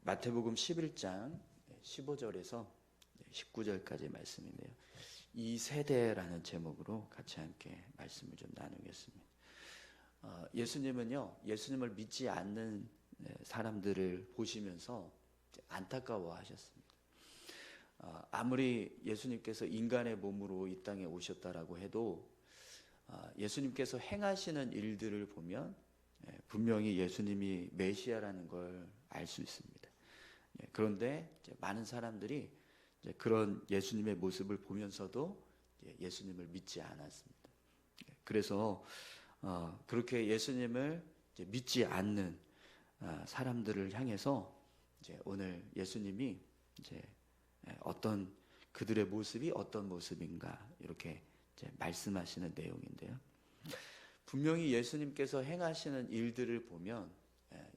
마태복음 11장 15절에서 19절까지 말씀인데요. 이 세대라는 제목으로 같이 함께 말씀을 좀 나누겠습니다. 예수님은요, 예수님을 믿지 않는 사람들을 보시면서 안타까워하셨습니다. 아무리 예수님께서 인간의 몸으로 이 땅에 오셨다라고 해도 예수님께서 행하시는 일들을 보면 분명히 예수님이 메시아라는 걸 알 수 있습니다. 그런데 많은 사람들이 그런 예수님의 모습을 보면서도 예수님을 믿지 않았습니다. 그래서 그렇게 예수님을 믿지 않는 사람들을 향해서 오늘 예수님이 어떤 그들의 모습이 어떤 모습인가 이렇게 말씀하시는 내용인데요. 분명히 예수님께서 행하시는 일들을 보면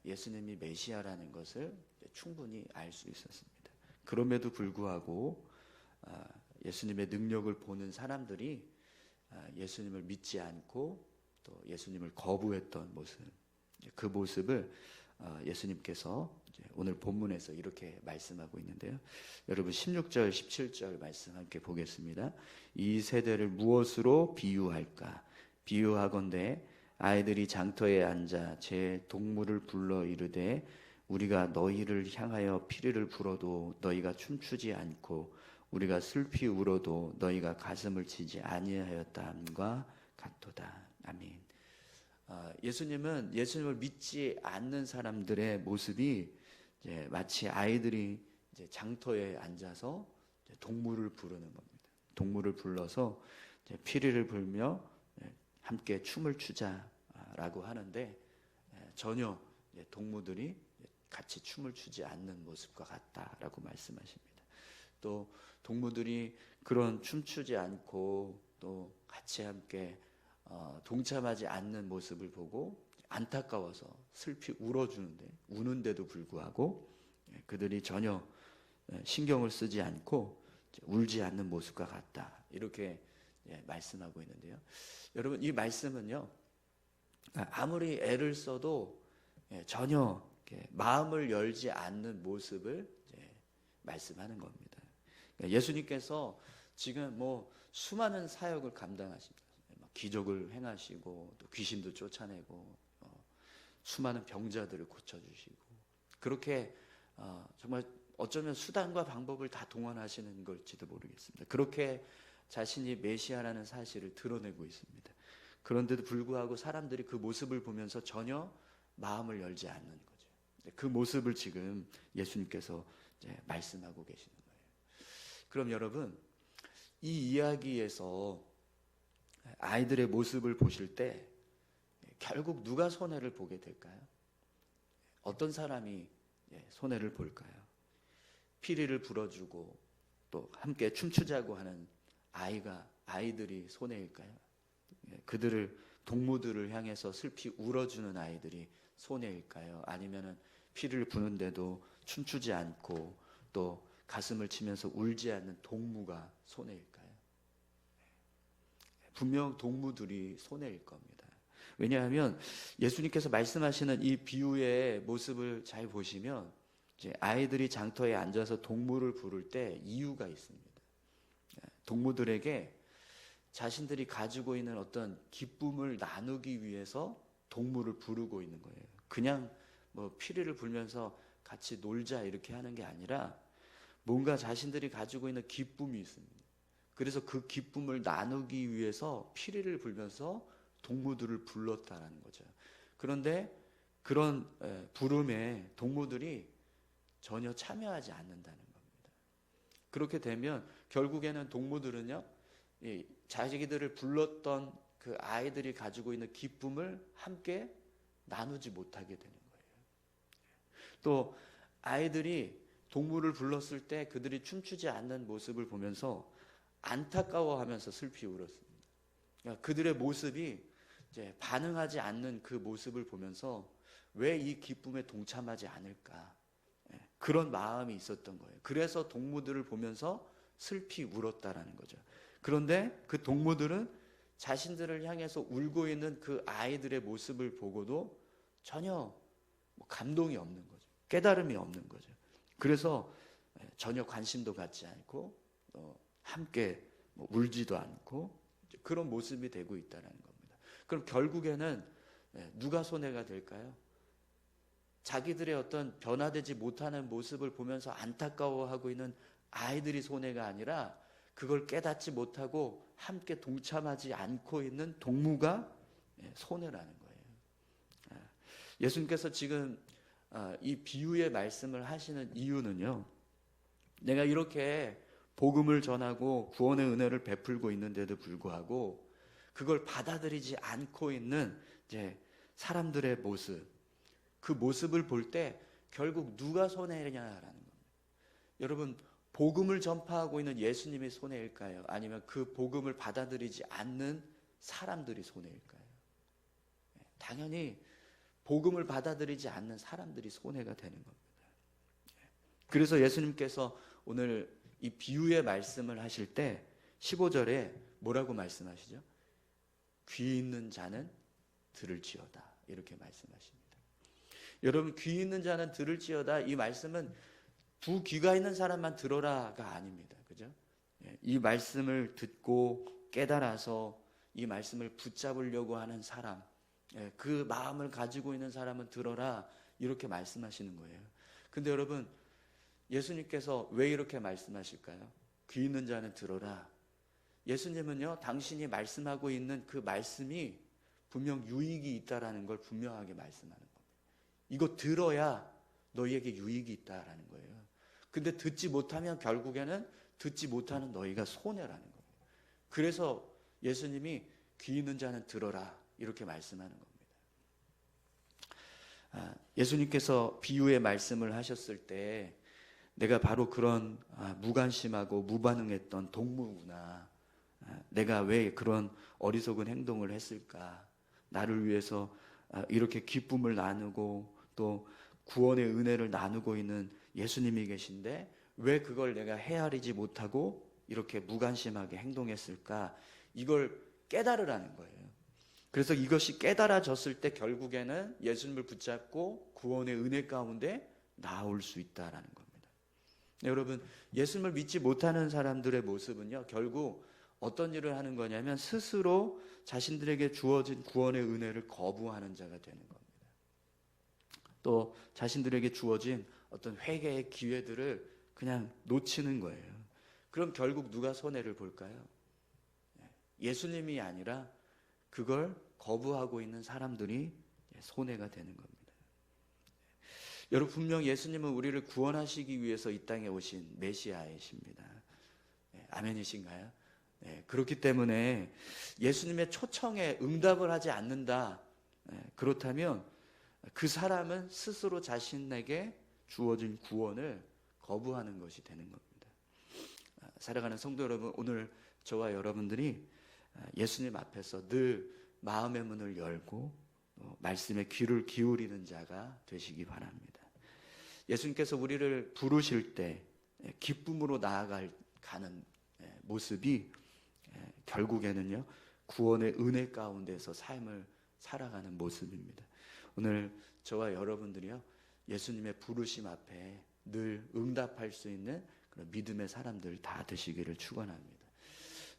예수님이 메시아라는 것을 충분히 알 수 있었습니다. 그럼에도 불구하고 예수님의 능력을 보는 사람들이 예수님을 믿지 않고 또 예수님을 거부했던 모습, 그 모습을 예수님께서 오늘 본문에서 이렇게 말씀하고 있는데요. 여러분 16절 17절 말씀 함께 보겠습니다. 이 세대를 무엇으로 비유할까? 비유하건대 아이들이 장터에 앉아 제 동물을 불러 이르되 우리가 너희를 향하여 피리를 불어도 너희가 춤추지 않고 우리가 슬피 울어도 너희가 가슴을 치지 아니하였다함과 같도다. 아멘. 예수님은 예수님을 믿지 않는 사람들의 모습이 마치 아이들이 장터에 앉아서 동물을 부르는 겁니다. 동물을 불러서 피리를 불며 함께 춤을 추자라고 하는데 전혀 동무들이 같이 춤을 추지 않는 모습과 같다라고 말씀하십니다. 또 동무들이 그런 춤추지 않고 또 같이 함께 동참하지 않는 모습을 보고 안타까워서 슬피 울어주는데 우는데도 불구하고 그들이 전혀 신경을 쓰지 않고 울지 않는 모습과 같다 이렇게 말씀하고 있는데요. 여러분 이 말씀은요 아무리 애를 써도 전혀 마음을 열지 않는 모습을 말씀하는 겁니다. 예수님께서 지금 수많은 사역을 감당하십니다. 기적을 행하시고 또 귀신도 쫓아내고 수많은 병자들을 고쳐주시고 그렇게 정말 어쩌면 수단과 방법을 다 동원하시는 걸지도 모르겠습니다. 그렇게 자신이 메시아라는 사실을 드러내고 있습니다. 그런데도 불구하고 사람들이 그 모습을 보면서 전혀 마음을 열지 않는 거죠. 그 모습을 지금 예수님께서 말씀하고 계시는 거예요. 그럼 여러분 이 이야기에서 아이들의 모습을 보실 때 결국 누가 손해를 보게 될까요? 어떤 사람이 손해를 볼까요? 피리를 불어주고 또 함께 춤추자고 하는 아이들이 손해일까요? 그들을 동무들을 향해서 슬피 울어주는 아이들이 손해일까요? 아니면은 피를 부는데도 춤추지 않고 또 가슴을 치면서 울지 않는 동무가 손해일까요? 분명 동무들이 손해일 겁니다. 왜냐하면 예수님께서 말씀하시는 이 비유의 모습을 잘 보시면 아이들이 장터에 앉아서 동물을 부를 때 이유가 있습니다. 동무들에게 자신들이 가지고 있는 어떤 기쁨을 나누기 위해서 동물을 부르고 있는 거예요. 그냥 피리를 불면서 같이 놀자 이렇게 하는 게 아니라 뭔가 자신들이 가지고 있는 기쁨이 있습니다. 그래서 그 기쁨을 나누기 위해서 피리를 불면서 동무들을 불렀다라는 거죠. 그런데 그런 부름에 동무들이 전혀 참여하지 않는다는 겁니다. 그렇게 되면 결국에는 동무들은요, 자기들을 불렀던 그 아이들이 가지고 있는 기쁨을 함께 나누지 못하게 되는 거예요. 또 아이들이 동물을 불렀을 때 그들이 춤추지 않는 모습을 보면서 안타까워하면서 슬피 울었습니다. 그러니까 그들의 모습이 반응하지 않는 그 모습을 보면서 왜 이 기쁨에 동참하지 않을까? 그런 마음이 있었던 거예요. 그래서 동무들을 보면서 슬피 울었다라는 거죠. 그런데 그 동무들은 자신들을 향해서 울고 있는 그 아이들의 모습을 보고도 전혀 감동이 없는 거죠. 깨달음이 없는 거죠. 그래서 전혀 관심도 갖지 않고 함께 울지도 않고 그런 모습이 되고 있다는 겁니다. 그럼 결국에는 누가 손해가 될까요? 자기들의 어떤 변화되지 못하는 모습을 보면서 안타까워하고 있는 아이들이 손해가 아니라 그걸 깨닫지 못하고 함께 동참하지 않고 있는 동무가 손해라는 거예요. 예수님께서 지금 이 비유의 말씀을 하시는 이유는요, 내가 이렇게 복음을 전하고 구원의 은혜를 베풀고 있는데도 불구하고 그걸 받아들이지 않고 있는 이제 사람들의 모습, 그 모습을 볼 때 결국 누가 손해냐라는 겁니다. 여러분, 복음을 전파하고 있는 예수님이 손해일까요? 아니면 그 복음을 받아들이지 않는 사람들이 손해일까요? 당연히 복음을 받아들이지 않는 사람들이 손해가 되는 겁니다. 그래서 예수님께서 오늘 이 비유의 말씀을 하실 때 15절에 뭐라고 말씀하시죠? 귀 있는 자는 들을지어다, 이렇게 말씀하십니다. 여러분, 귀 있는 자는 들을지어다, 이 말씀은 두 귀가 있는 사람만 들어라가 아닙니다. 그죠? 이 말씀을 듣고 깨달아서 이 말씀을 붙잡으려고 하는 사람, 그 마음을 가지고 있는 사람은 들어라, 이렇게 말씀하시는 거예요. 근데 여러분, 예수님께서 왜 이렇게 말씀하실까요? 귀 있는 자는 들어라. 예수님은요, 당신이 말씀하고 있는 그 말씀이 분명 유익이 있다라는 걸 분명하게 말씀하는 겁니다. 이거 들어야 너희에게 유익이 있다라는 거예요. 근데 듣지 못하면 결국에는 듣지 못하는 너희가 손해라는 겁니다. 그래서 예수님이 귀 있는 자는 들어라, 이렇게 말씀하는 겁니다. 예수님께서 비유의 말씀을 하셨을 때 내가 바로 그런 무관심하고 무반응했던 동무구나, 내가 왜 그런 어리석은 행동을 했을까, 나를 위해서 이렇게 기쁨을 나누고 또 구원의 은혜를 나누고 있는 예수님이 계신데 왜 그걸 내가 헤아리지 못하고 이렇게 무관심하게 행동했을까, 이걸 깨달으라는 거예요. 그래서 이것이 깨달아졌을 때 결국에는 예수님을 붙잡고 구원의 은혜 가운데 나올 수 있다라는 겁니다. 여러분, 예수님을 믿지 못하는 사람들의 모습은요, 결국 어떤 일을 하는 거냐면 스스로 자신들에게 주어진 구원의 은혜를 거부하는 자가 되는 겁니다. 또 자신들에게 주어진 어떤 회개의 기회들을 그냥 놓치는 거예요. 그럼 결국 누가 손해를 볼까요? 예수님이 아니라 그걸 거부하고 있는 사람들이 손해가 되는 겁니다. 여러분, 분명 예수님은 우리를 구원하시기 위해서 이 땅에 오신 메시아이십니다. 아멘이신가요? 그렇기 때문에 예수님의 초청에 응답을 하지 않는다, 그렇다면 그 사람은 스스로 자신에게 주어진 구원을 거부하는 것이 되는 겁니다. 사랑하는 성도 여러분, 오늘 저와 여러분들이 예수님 앞에서 늘 마음의 문을 열고 말씀에 귀를 기울이는 자가 되시기 바랍니다. 예수님께서 우리를 부르실 때 기쁨으로 나아가는 모습이 결국에는요, 구원의 은혜 가운데서 삶을 살아가는 모습입니다. 오늘 저와 여러분들이요, 예수님의 부르심 앞에 늘 응답할 수 있는 그런 믿음의 사람들 다 되시기를 축원합니다.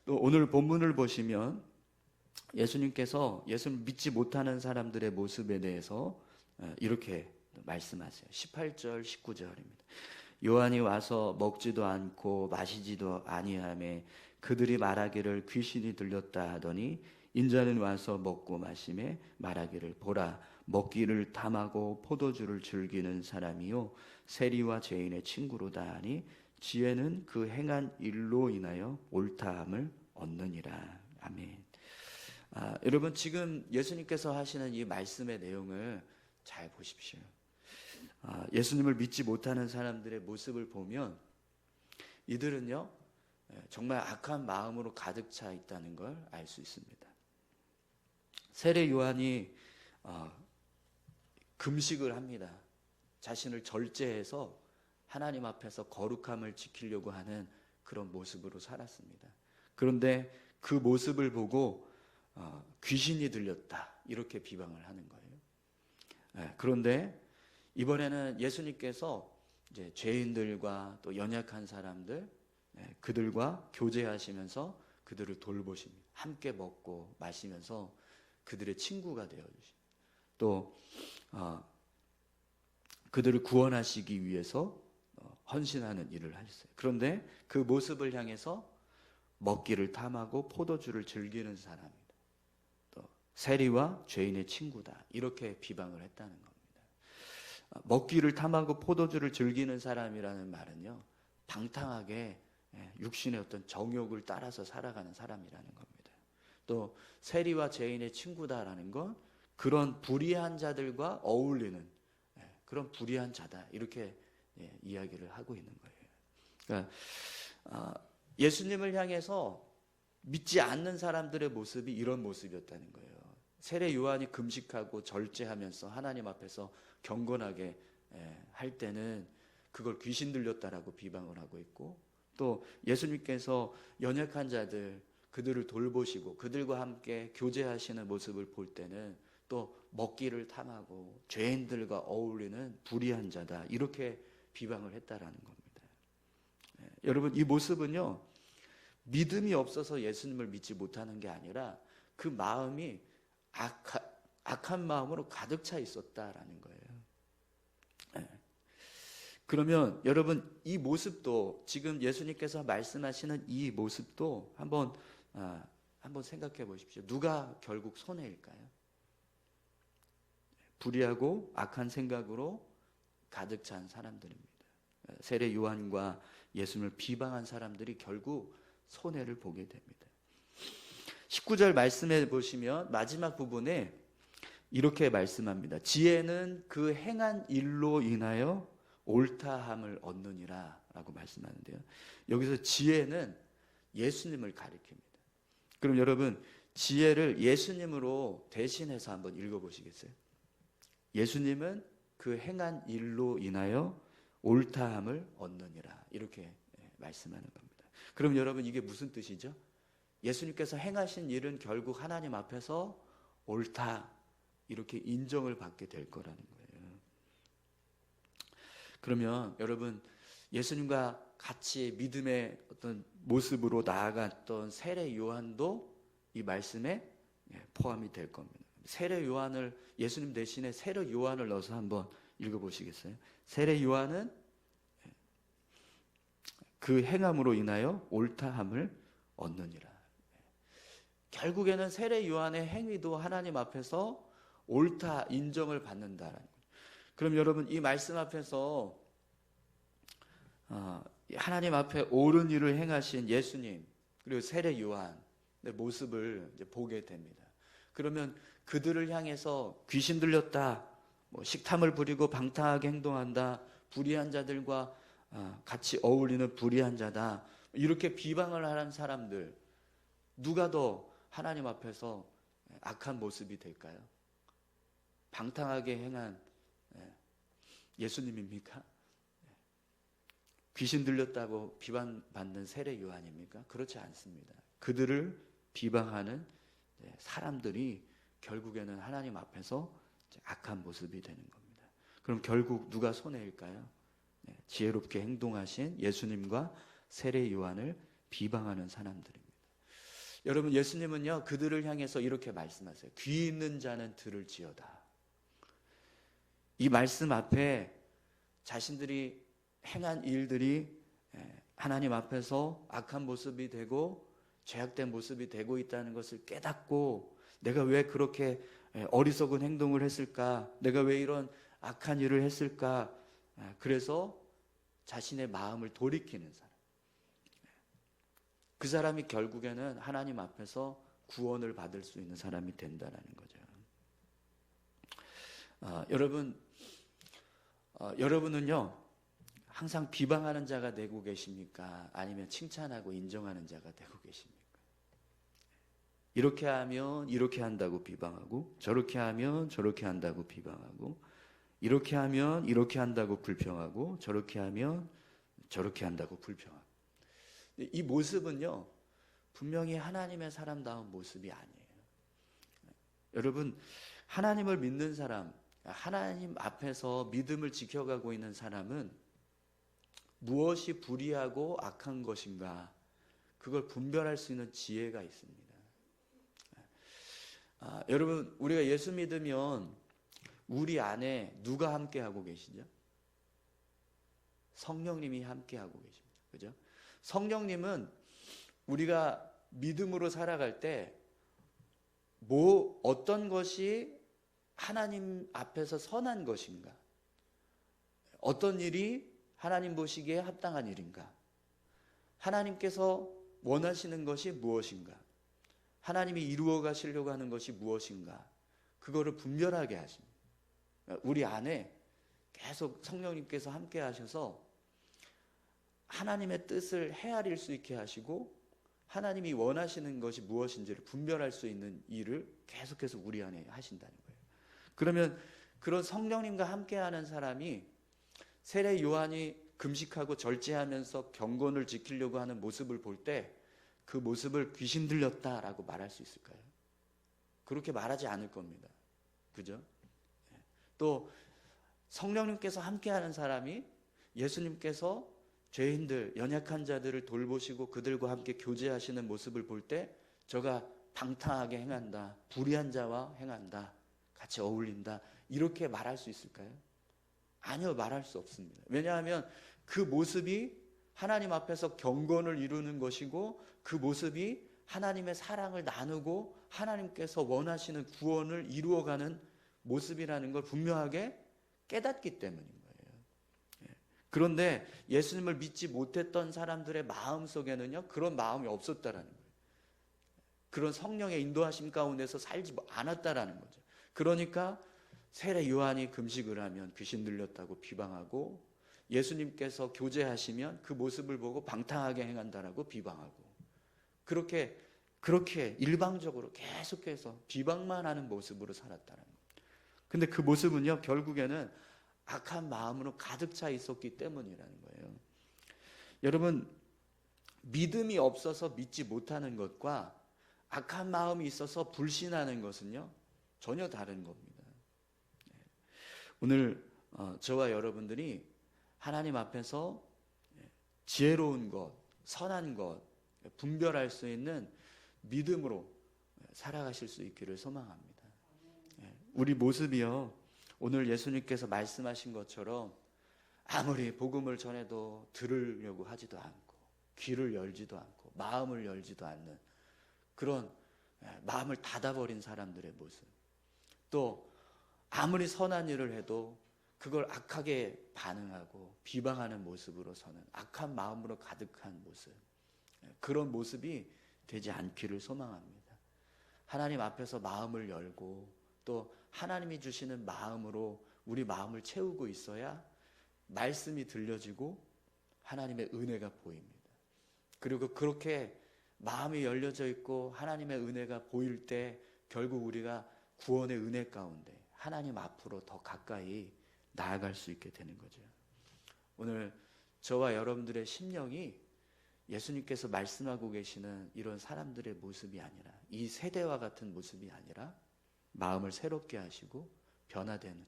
또 오늘 본문을 보시면 예수님께서 예수를 믿지 못하는 사람들의 모습에 대해서 이렇게 말씀하세요. 18절 19절입니다. 요한이 와서 먹지도 않고 마시지도 아니하매 그들이 말하기를 귀신이 들렸다 하더니 인자는 와서 먹고 마시매 말하기를 보라, 먹기를 탐하고 포도주를 즐기는 사람이요 세리와 죄인의 친구로다 하니 지혜는 그 행한 일로 인하여 옳다함을 얻느니라. 아멘. 여러분, 지금 예수님께서 하시는 이 말씀의 내용을 잘 보십시오. 예수님을 믿지 못하는 사람들의 모습을 보면 이들은요, 정말 악한 마음으로 가득 차 있다는 걸 알 수 있습니다. 세례 요한이 금식을 합니다. 자신을 절제해서 하나님 앞에서 거룩함을 지키려고 하는 그런 모습으로 살았습니다. 그런데 그 모습을 보고 귀신이 들렸다, 이렇게 비방을 하는 거예요. 그런데 이번에는 예수님께서 이제 죄인들과 또 연약한 사람들, 그들과 교제하시면서 그들을 돌보십니다. 함께 먹고 마시면서 그들의 친구가 되어주십니다. 또 그들을 구원하시기 위해서 헌신하는 일을 하셨어요. 그런데 그 모습을 향해서 먹기를 탐하고 포도주를 즐기는 사람이다. 또 세리와 죄인의 친구다. 이렇게 비방을 했다는 겁니다. 먹기를 탐하고 포도주를 즐기는 사람이라는 말은요, 방탕하게 육신의 어떤 정욕을 따라서 살아가는 사람이라는 겁니다. 또 세리와 죄인의 친구다라는 건 그런 불의한 자들과 어울리는 그런 불의한 자다, 이렇게 이야기를 하고 있는 거예요. 그러니까 예수님을 향해서 믿지 않는 사람들의 모습이 이런 모습이었다는 거예요. 세례 요한이 금식하고 절제하면서 하나님 앞에서 경건하게 할 때는 그걸 귀신 들렸다라고 비방을 하고 있고, 또 예수님께서 연약한 자들, 그들을 돌보시고 그들과 함께 교제하시는 모습을 볼 때는 또 먹기를 탐하고 죄인들과 어울리는 불의한 자다, 이렇게 비방을 했다라는 겁니다. 여러분, 이 모습은요, 믿음이 없어서 예수님을 믿지 못하는 게 아니라 그 마음이 악한 마음으로 가득 차 있었다라는 거예요. 그러면 여러분, 이 모습도, 지금 예수님께서 말씀하시는 이 모습도 한번 생각해 보십시오. 누가 결국 손해일까요? 불의하고 악한 생각으로 가득 찬 사람들입니다. 세례 요한과 예수님을 비방한 사람들이 결국 손해를 보게 됩니다. 19절 말씀해 보시면 마지막 부분에 이렇게 말씀합니다. 지혜는 그 행한 일로 인하여 옳다함을 얻느니라 라고 말씀하는데요, 여기서 지혜는 예수님을 가리킵니다. 그럼 여러분, 지혜를 예수님으로 대신해서 한번 읽어보시겠어요? 예수님은 그 행한 일로 인하여 옳다함을 얻느니라, 이렇게 말씀하는 겁니다. 그럼 여러분, 이게 무슨 뜻이죠? 예수님께서 행하신 일은 결국 하나님 앞에서 옳다, 이렇게 인정을 받게 될 거라는 거예요. 그러면 여러분, 예수님과 같이 믿음의 어떤 모습으로 나아갔던 세례 요한도 이 말씀에 포함이 될 겁니다. 세례 요한을, 예수님 대신에 세례 요한을 넣어서 한번 읽어보시겠어요? 세례 요한은 그 행함으로 인하여 옳다함을 얻느니라. 결국에는 세례 요한의 행위도 하나님 앞에서 옳다 인정을 받는다라는 거예요. 그럼 여러분, 이 말씀 앞에서 하나님 앞에 옳은 일을 행하신 예수님 그리고 세례 요한의 모습을 이제 보게 됩니다. 그러면 그들을 향해서 귀신 들렸다, 식탐을 부리고 방탕하게 행동한다, 불의한 자들과 같이 어울리는 불의한 자다, 이렇게 비방을 하는 사람들, 누가 더 하나님 앞에서 악한 모습이 될까요? 방탕하게 행한 예수님입니까? 귀신 들렸다고 비방받는 세례 요한입니까? 그렇지 않습니다. 그들을 비방하는 사람들이 결국에는 하나님 앞에서 악한 모습이 되는 겁니다. 그럼 결국 누가 손해일까요? 지혜롭게 행동하신 예수님과 세례 요한을 비방하는 사람들입니다. 여러분, 예수님은요, 그들을 향해서 이렇게 말씀하세요. 귀 있는 자는 들을지어다. 이 말씀 앞에 자신들이 행한 일들이 하나님 앞에서 악한 모습이 되고 죄악된 모습이 되고 있다는 것을 깨닫고, 내가 왜 그렇게 어리석은 행동을 했을까, 내가 왜 이런 악한 일을 했을까, 그래서 자신의 마음을 돌이키는 사람, 그 사람이 결국에는 하나님 앞에서 구원을 받을 수 있는 사람이 된다는 거죠. 여러분은요, 항상 비방하는 자가 되고 계십니까? 아니면 칭찬하고 인정하는 자가 되고 계십니까? 이렇게 하면 이렇게 한다고 비방하고, 저렇게 하면 저렇게 한다고 비방하고, 이렇게 하면 이렇게 한다고 불평하고, 저렇게 하면 저렇게 한다고 불평하고. 이 모습은요, 분명히 하나님의 사람다운 모습이 아니에요. 여러분, 하나님을 믿는 사람, 하나님 앞에서 믿음을 지켜가고 있는 사람은 무엇이 불의하고 악한 것인가, 그걸 분별할 수 있는 지혜가 있습니다. 여러분, 우리가 예수 믿으면 우리 안에 누가 함께하고 계시죠? 성령님이 함께하고 계십니다. 그죠? 성령님은 우리가 믿음으로 살아갈 때 어떤 것이 하나님 앞에서 선한 것인가, 어떤 일이 하나님 보시기에 합당한 일인가, 하나님께서 원하시는 것이 무엇인가, 하나님이 이루어 가시려고 하는 것이 무엇인가, 그거를 분별하게 하십니다. 우리 안에 계속 성령님께서 함께 하셔서 하나님의 뜻을 헤아릴 수 있게 하시고 하나님이 원하시는 것이 무엇인지를 분별할 수 있는 일을 계속해서 우리 안에 하신다는 거예요. 그러면 그런 성령님과 함께하는 사람이 세례 요한이 금식하고 절제하면서 경건을 지키려고 하는 모습을 볼 때 그 모습을 귀신 들렸다라고 말할 수 있을까요? 그렇게 말하지 않을 겁니다. 그죠? 또 성령님께서 함께하는 사람이 예수님께서 죄인들, 연약한 자들을 돌보시고 그들과 함께 교제하시는 모습을 볼 때 저가 방탕하게 행한다, 불의한 자와 행한다, 같이 어울린다, 이렇게 말할 수 있을까요? 아니요, 말할 수 없습니다. 왜냐하면 그 모습이 하나님 앞에서 경건을 이루는 것이고 그 모습이 하나님의 사랑을 나누고 하나님께서 원하시는 구원을 이루어가는 모습이라는 걸 분명하게 깨닫기 때문인 거예요. 그런데 예수님을 믿지 못했던 사람들의 마음속에는요, 그런 마음이 없었다라는 거예요. 그런 성령의 인도하심 가운데서 살지 않았다라는 거죠. 그러니까 세례 요한이 금식을 하면 귀신 들렸다고 비방하고, 예수님께서 교제하시면 그 모습을 보고 방탕하게 행한다라고 비방하고, 그렇게 일방적으로 계속해서 비방만 하는 모습으로 살았다는 거예요. 근데 그 모습은요, 결국에는 악한 마음으로 가득 차 있었기 때문이라는 거예요. 여러분, 믿음이 없어서 믿지 못하는 것과 악한 마음이 있어서 불신하는 것은요, 전혀 다른 겁니다. 오늘 저와 여러분들이 하나님 앞에서 지혜로운 것, 선한 것 분별할 수 있는 믿음으로 살아가실 수 있기를 소망합니다. 우리 모습이요, 오늘 예수님께서 말씀하신 것처럼 아무리 복음을 전해도 들으려고 하지도 않고 귀를 열지도 않고 마음을 열지도 않는 그런 마음을 닫아버린 사람들의 모습, 또 아무리 선한 일을 해도 그걸 악하게 반응하고 비방하는 모습으로 서는 악한 마음으로 가득한 모습, 그런 모습이 되지 않기를 소망합니다. 하나님 앞에서 마음을 열고 또 하나님이 주시는 마음으로 우리 마음을 채우고 있어야 말씀이 들려지고 하나님의 은혜가 보입니다. 그리고 그렇게 마음이 열려져 있고 하나님의 은혜가 보일 때 결국 우리가 구원의 은혜 가운데 하나님 앞으로 더 가까이 나아갈 수 있게 되는 거죠. 오늘 저와 여러분들의 심령이 예수님께서 말씀하고 계시는 이런 사람들의 모습이 아니라, 이 세대와 같은 모습이 아니라 마음을 새롭게 하시고 변화되는,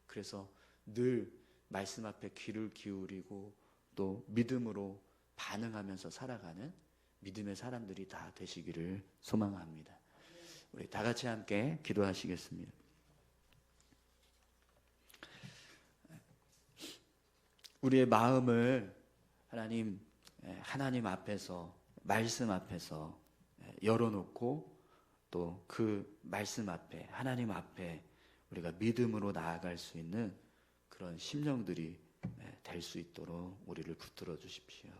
그래서 늘 말씀 앞에 귀를 기울이고 또 믿음으로 반응하면서 살아가는 믿음의 사람들이 다 되시기를 소망합니다. 우리 다 같이 함께 기도하시겠습니다. 우리의 마음을 하나님 앞에서, 말씀 앞에서 열어놓고 또 그 말씀 앞에, 하나님 앞에 우리가 믿음으로 나아갈 수 있는 그런 심령들이 될 수 있도록 우리를 붙들어 주십시오.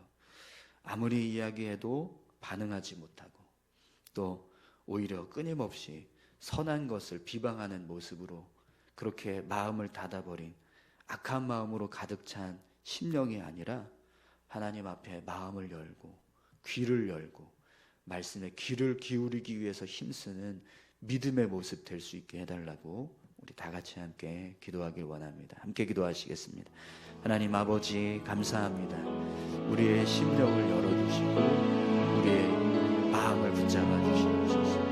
아무리 이야기해도 반응하지 못하고 또 오히려 끊임없이 선한 것을 비방하는 모습으로 그렇게 마음을 닫아버린 악한 마음으로 가득 찬 심령이 아니라 하나님 앞에 마음을 열고 귀를 열고 말씀에 귀를 기울이기 위해서 힘쓰는 믿음의 모습 될 수 있게 해달라고 우리 다 같이 함께 기도하길 원합니다. 함께 기도하시겠습니다. 하나님 아버지, 감사합니다. 우리의 심령을 열어주시고 우리의 마음을 붙잡아 주시옵소서.